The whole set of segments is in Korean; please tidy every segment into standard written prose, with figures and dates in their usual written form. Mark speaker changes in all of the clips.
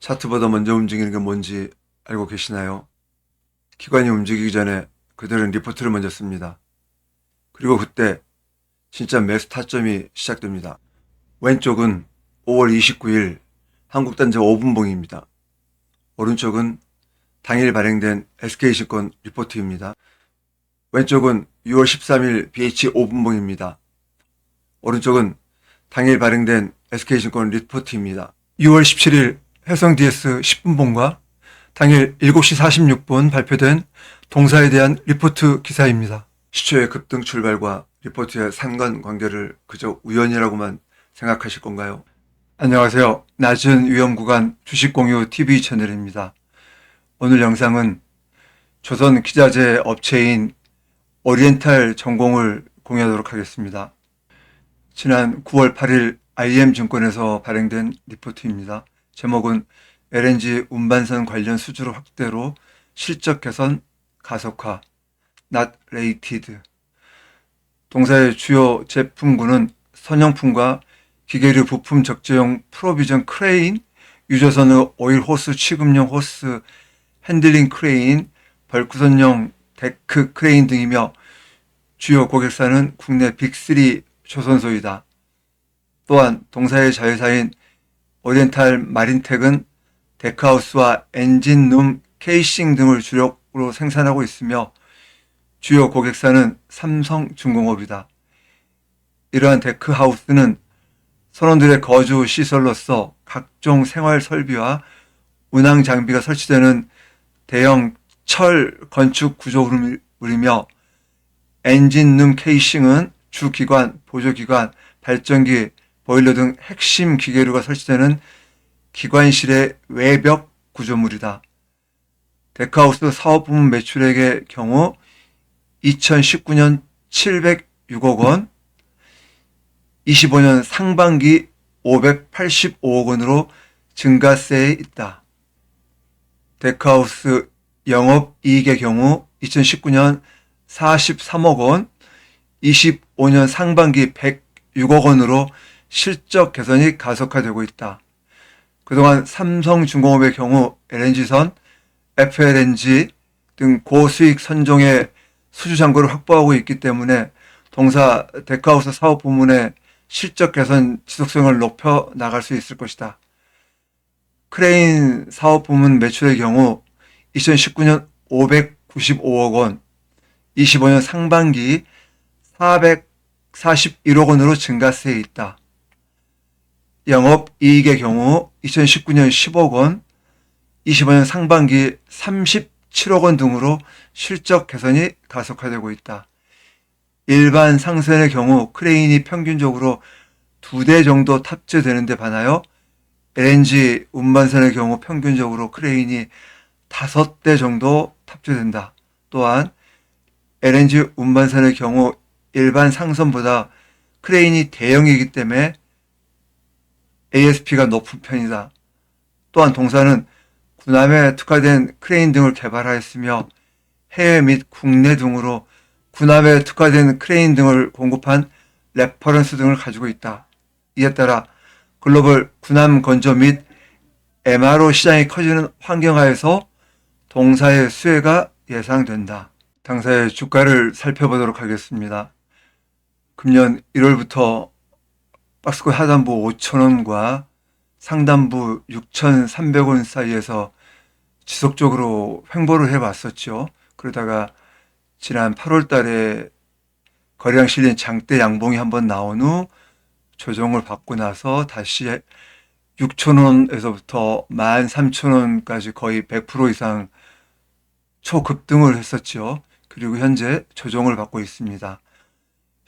Speaker 1: 차트보다 먼저 움직이는 게 뭔지 알고 계시나요? 기관이 움직이기 전에 그들은 리포트를 먼저 씁니다. 그리고 그때 진짜 매수 타점이 시작됩니다. 왼쪽은 5월 29일 한국단지 5분봉입니다. 오른쪽은 당일 발행된 SK증권 리포트입니다. 왼쪽은 6월 13일 BH 5분봉입니다. 오른쪽은 당일 발행된 SK증권 리포트입니다. 6월 17일 해성 DS 10분봉과 당일 7시 46분 발표된 동사에 대한 리포트 기사입니다. 시초의 급등 출발과 리포트의 상관관계를 그저 우연이라고만 생각하실 건가요? 안녕하세요. 낮은 위험 구간 주식 공유 TV 채널입니다. 오늘 영상은 조선 기자재 업체인 오리엔탈 전공을 공유하도록 하겠습니다. 지난 9월 8일 IM증권에서 발행된 리포트입니다. 제목은 LNG 운반선 관련 수주로 확대로 실적 개선 가속화, not rated. 동사의 주요 제품군은 선형품과 기계류 부품 적재용 프로비전 크레인, 유조선의 오일 호스 취급용 호스, 핸들링 크레인, 벌크선용 데크 크레인 등이며 주요 고객사는 국내 빅3 조선소이다. 또한 동사의 자회사인 오리엔탈 마린텍은 데크하우스와 엔진룸 케이싱 등을 주력으로 생산하고 있으며 주요 고객사는 삼성중공업이다. 이러한 데크하우스는 선원들의 거주 시설로서 각종 생활 설비와 운항 장비가 설치되는 대형 철 건축 구조물이며 엔진룸 케이싱은 주기관, 보조기관, 발전기, 보일러 등 핵심 기계류가 설치되는 기관실의 외벽 구조물이다. 데크하우스 사업부문 매출액의 경우 2019년 706억 원, 25년 상반기 585억 원으로 증가세에 있다. 데크하우스 영업이익의 경우 2019년 43억 원, 25년 상반기 106억 원으로 실적 개선이 가속화되고 있다. 그동안 삼성중공업의 경우 LNG선, FLNG 등 고수익 선종의 수주 잔고를 확보하고 있기 때문에 동사 데크하우스 사업 부문의 실적 개선 지속성을 높여 나갈 수 있을 것이다. 크레인 사업 부문 매출의 경우 2019년 595억 원, 25년 상반기 441억 원으로 증가세에 있다. 영업이익의 경우 2019년 10억 원, 25년 상반기 37억 원 등으로 실적 개선이 가속화되고 있다. 일반 상선의 경우 크레인이 평균적으로 2대 정도 탑재되는 데 반하여 LNG 운반선의 경우 평균적으로 크레인이 5대 정도 탑재된다. 또한 LNG 운반선의 경우 일반 상선보다 크레인이 대형이기 때문에 ASP가 높은 편이다. 또한 동사는 군함에 특화된 크레인 등을 개발하였으며 해외 및 국내 등으로 군함에 특화된 크레인 등을 공급한 레퍼런스 등을 가지고 있다. 이에 따라 글로벌 군함 건조 및 MRO 시장이 커지는 환경하에서 동사의 수혜가 예상된다. 당사의 주가를 살펴보도록 하겠습니다. 금년 1월부터 박스권 하단부 5,000원과 상단부 6,300원 사이에서 지속적으로 횡보를 해왔었죠. 그러다가 지난 8월 달에 거래량 실린 장대 양봉이 한번 나온 후 조정을 받고 나서 다시 6,000원에서부터 13,000원까지 거의 100% 이상 초급등을 했었죠. 그리고 현재 조정을 받고 있습니다.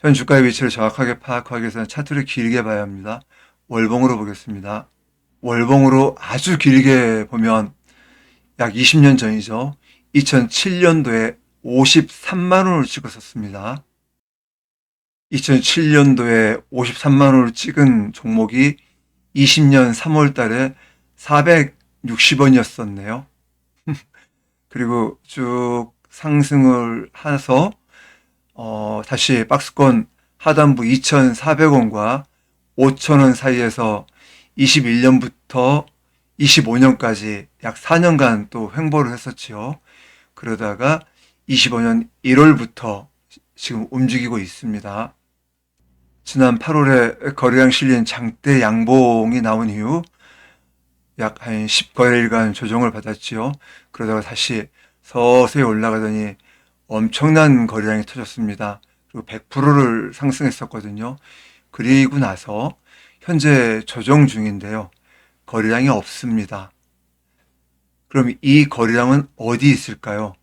Speaker 1: 현 주가의 위치를 정확하게 파악하기 위해서는 차트를 길게 봐야 합니다. 월봉으로 보겠습니다. 월봉으로 아주 길게 보면 약 20년 전이죠. 2007년도에 53만 원을 찍었었습니다. 2007년도에 53만 원을 찍은 종목이 20년 3월 달에 460원이었었네요. 그리고 쭉 상승을 해서 다시 박스권 하단부 2,400원과 5,000원 사이에서 21년부터 25년까지 약 4년간 또 횡보를 했었지요. 그러다가 25년 1월부터 지금 움직이고 있습니다. 지난 8월에 거래량 실린 장대 양봉이 나온 이후 약 한 10거래일간 조정을 받았지요. 그러다가 다시 서서히 올라가더니 엄청난 거래량이 터졌습니다. 그리고 100%를 상승했었거든요. 그리고 나서 현재 조정 중인데요. 거래량이 없습니다. 그럼 이 거래량은 어디 있을까요?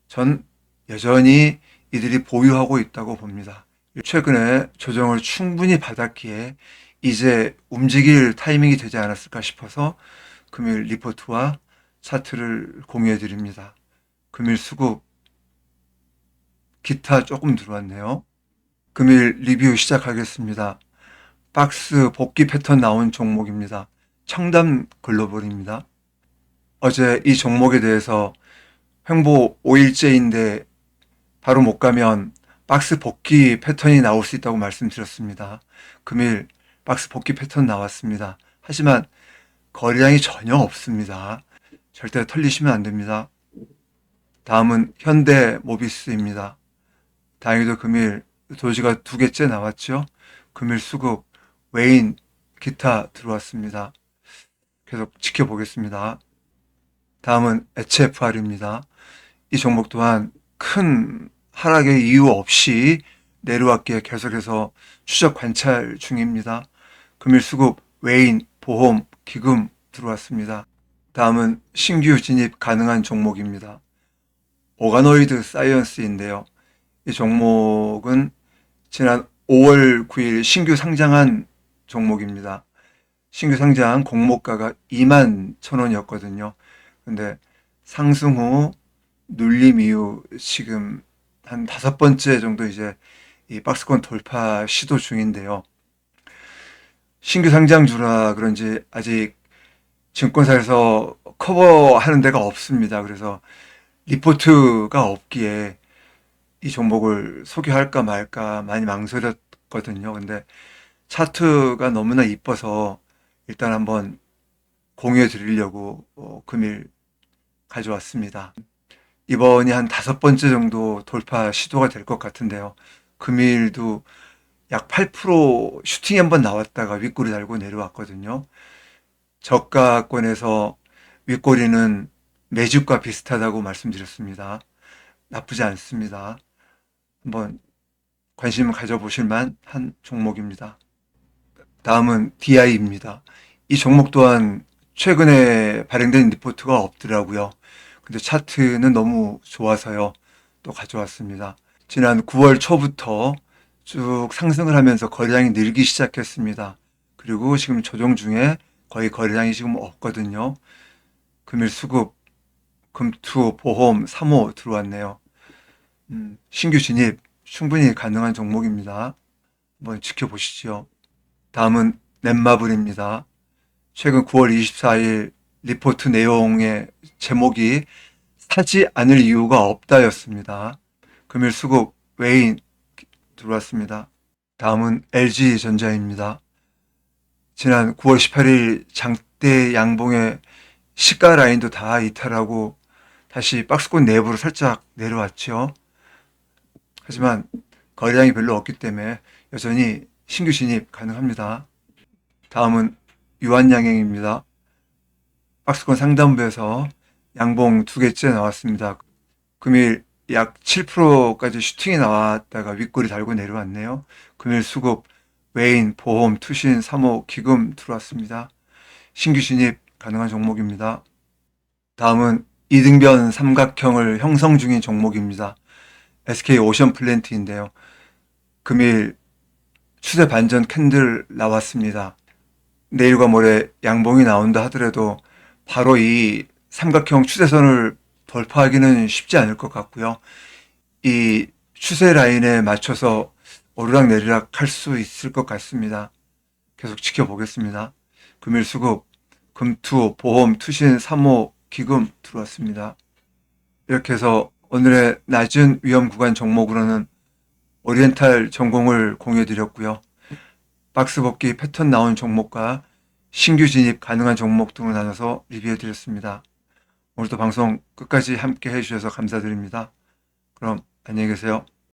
Speaker 1: 전 여전히 이들이 보유하고 있다고 봅니다. 최근에 조정을 충분히 받았기에 이제 움직일 타이밍이 되지 않았을까 싶어서 금일 리포트와 차트를 공유해 드립니다. 금일 수급, 기타 조금 들어왔네요. 금일 리뷰 시작하겠습니다. 박스 복귀 패턴 나온 종목입니다. 청담 글로벌입니다. 어제 이 종목에 대해서 횡보 5일째인데 바로 못 가면 박스 복귀 패턴이 나올 수 있다고 말씀드렸습니다. 금일 박스 복귀 패턴 나왔습니다. 하지만 거래량이 전혀 없습니다. 절대 털리시면 안 됩니다. 다음은 현대 모비스입니다. 다행히도 금일 도지가 2개째 나왔죠. 금일 수급, 외인, 기타 들어왔습니다. 계속 지켜보겠습니다. 다음은 HFR입니다. 이 종목 또한 큰 하락의 이유 없이 내려왔기에 계속해서 추적 관찰 중입니다. 금일 수급, 외인, 보험, 기금 들어왔습니다. 다음은 신규 진입 가능한 종목입니다. 오가노이드 사이언스인데요. 이 종목은 지난 5월 9일 신규 상장한 종목입니다. 신규 상장 공모가가 21,000원이었거든요. 근데 상승 후 눌림 이후 지금 한 5번째 정도 이제 이 박스권 돌파 시도 중인데요. 신규 상장주라 그런지 아직 증권사에서 커버하는 데가 없습니다. 그래서 리포트가 없기에 이 종목을 소개할까 말까 많이 망설였거든요. 근데 차트가 너무나 이뻐서 일단 한번 공유해 드리려고 금일 가져왔습니다. 이번이 한 5번째 정도 돌파 시도가 될 것 같은데요. 금일도 약 8% 슈팅이 한번 나왔다가 윗꼬리 달고 내려왔거든요. 저가권에서 윗꼬리는 매집과 비슷하다고 말씀드렸습니다. 나쁘지 않습니다. 한번 관심 가져보실 만한 종목입니다. 다음은 DI입니다. 이 종목 또한 최근에 발행된 리포트가 없더라고요. 근데 차트는 너무 좋아서요. 또 가져왔습니다. 지난 9월 초부터 쭉 상승을 하면서 거래량이 늘기 시작했습니다. 그리고 지금 조정 중에 거의 거래량이 지금 없거든요. 금일 수급, 금투, 보험, 3호 들어왔네요. 신규 진입 충분히 가능한 종목입니다. 한번 지켜보시죠. 다음은 넷마블입니다. 최근 9월 24일 리포트 내용의 제목이 사지 않을 이유가 없다였습니다. 금일 수급 외인 들어왔습니다. 다음은 LG전자입니다. 지난 9월 18일 장대 양봉의 시가 라인도 다 이탈하고 다시 박스권 내부로 살짝 내려왔죠. 하지만 거래량이 별로 없기 때문에 여전히 신규 진입 가능합니다. 다음은 유한양행입니다. 박스권 상단부에서 양봉 2개째 나왔습니다. 금일 약 7%까지 슈팅이 나왔다가 윗꼬리 달고 내려왔네요. 금일 수급, 외인, 보험, 투신, 3호, 기금 들어왔습니다. 신규 진입 가능한 종목입니다. 다음은 이등변 삼각형을 형성 중인 종목입니다. SK 오션 플랜트인데요. 금일 추세 반전 캔들 나왔습니다. 내일과 모레 양봉이 나온다 하더라도 바로 이 삼각형 추세선을 돌파하기는 쉽지 않을 것 같고요. 이 추세 라인에 맞춰서 오르락내리락 할 수 있을 것 같습니다. 계속 지켜보겠습니다. 금일 수급, 금투, 보험, 투신, 3호, 기금 들어왔습니다. 이렇게 해서 오늘의 낮은 위험 구간 종목으로는 오리엔탈 전공을 공유해 드렸고요. 박스 복귀 패턴 나온 종목과 신규 진입 가능한 종목 등을 나눠서 리뷰해 드렸습니다. 오늘도 방송 끝까지 함께 해주셔서 감사드립니다. 그럼 안녕히 계세요.